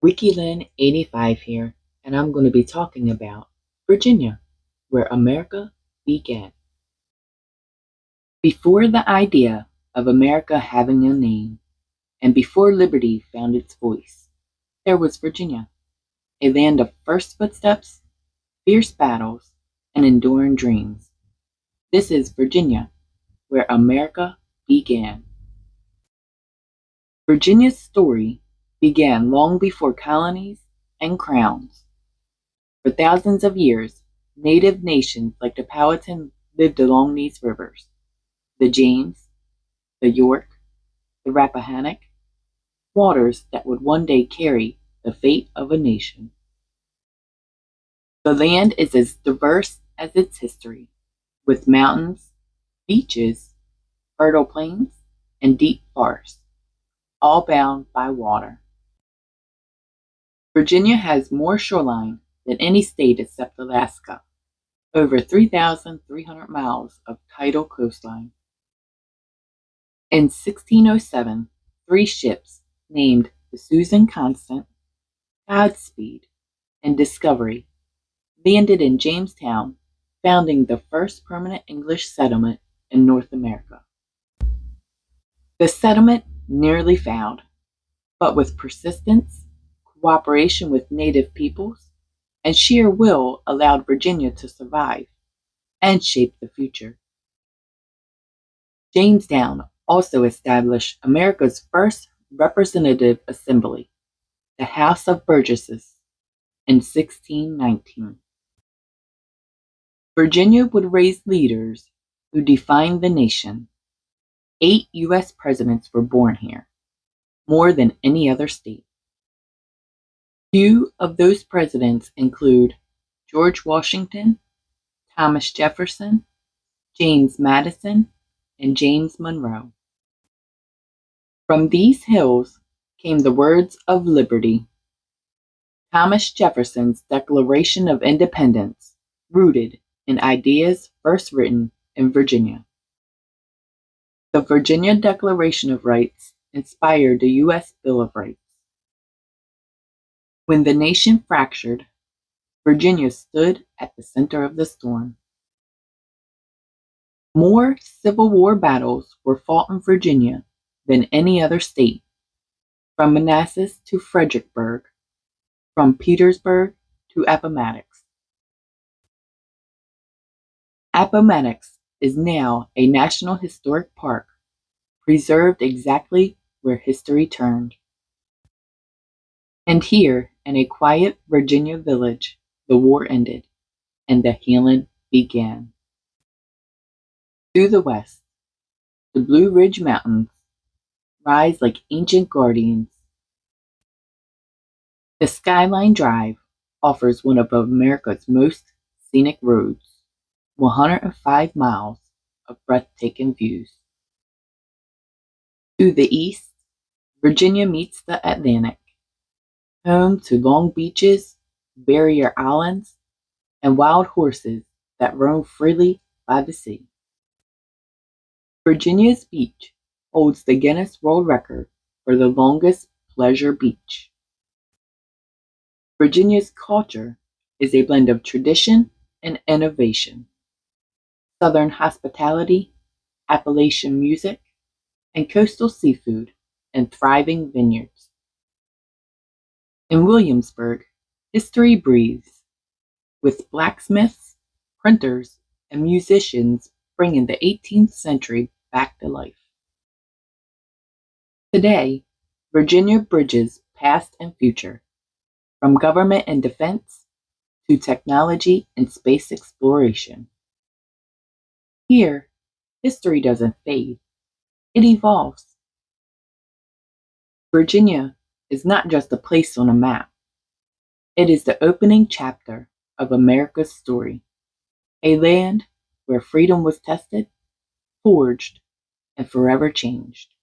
WikiLin85 here, and I'm going to be talking about Virginia, where America began. Before the idea of America having a name, and before liberty found its voice, there was Virginia, a land of first footsteps, fierce battles, and enduring dreams. This is Virginia, where America began. Virginia's story began long before colonies and crowns. For thousands of years, native nations like the Powhatan lived along these rivers, the James, the York, the Rappahannock, waters that would one day carry the fate of a nation. The land is as diverse as its history, with mountains, beaches, fertile plains, and deep forests, all bound by water. Virginia has more shoreline than any state except Alaska, over 3,300 miles of tidal coastline. In 1607, 3 ships named the Susan Constant, Godspeed, and Discovery landed in Jamestown, founding the first permanent English settlement in North America. The settlement nearly failed, but with persistence, cooperation with native peoples, and sheer will allowed Virginia to survive and shape the future. Jamestown also established America's first representative assembly, the House of Burgesses, in 1619. Virginia would raise leaders who defined the nation. 8 U.S. presidents were born here, more than any other state. Few of those presidents include George Washington, Thomas Jefferson, James Madison, and James Monroe. From these hills came the words of liberty. Thomas Jefferson's Declaration of Independence, rooted in ideas first written in Virginia. The Virginia Declaration of Rights inspired the U.S. Bill of Rights. When the nation fractured, Virginia stood at the center of the storm. More Civil War battles were fought in Virginia than any other state, from Manassas to Fredericksburg, from Petersburg to Appomattox. Appomattox is now a National Historic Park, preserved exactly where history turned. And here, in a quiet Virginia village, the war ended, and the healing began. To the west, the Blue Ridge Mountains rise like ancient guardians. The Skyline Drive offers one of America's most scenic roads, 105 miles of breathtaking views. To the east, Virginia meets the Atlantic, home to long beaches, barrier islands, and wild horses that roam freely by the sea. Virginia's beach holds the Guinness World Record for the longest pleasure beach. Virginia's culture is a blend of tradition and innovation. Southern hospitality, Appalachian music, and coastal seafood and thriving vineyards. In Williamsburg, history breathes, with blacksmiths, printers, and musicians bringing the 18th century back to life. Today, Virginia bridges past and future, from government and defense to technology and space exploration. Here, history doesn't fade, it evolves. Virginia is not just a place on a map. It is the opening chapter of America's story, a land where freedom was tested, forged, and forever changed.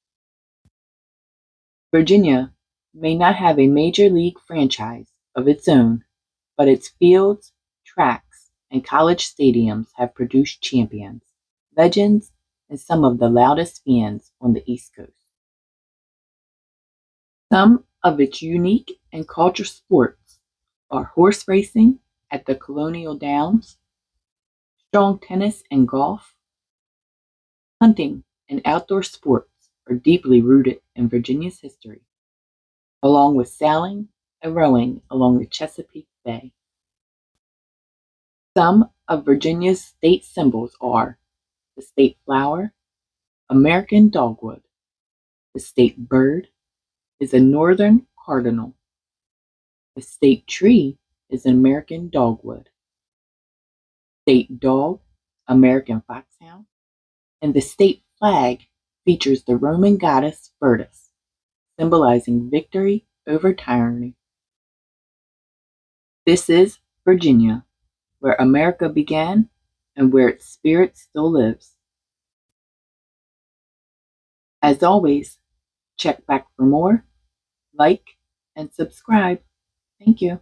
Virginia may not have a major league franchise of its own, but its fields, tracks, and college stadiums have produced champions, legends, and some of the loudest fans on the East Coast. Some of its unique and cultural sports are horse racing at the Colonial Downs, strong tennis and golf, hunting, and outdoor sports are deeply rooted in Virginia's history, along with sailing and rowing along the Chesapeake Bay. Some of Virginia's state symbols are the state flower, American dogwood. The state bird is a northern cardinal. The state tree is an American dogwood. State dog, American foxhound. And the state flag features the Roman goddess Virtus, symbolizing victory over tyranny. This is Virginia, where America began and where its spirit still lives. As always, check back for more, like, and subscribe. Thank you.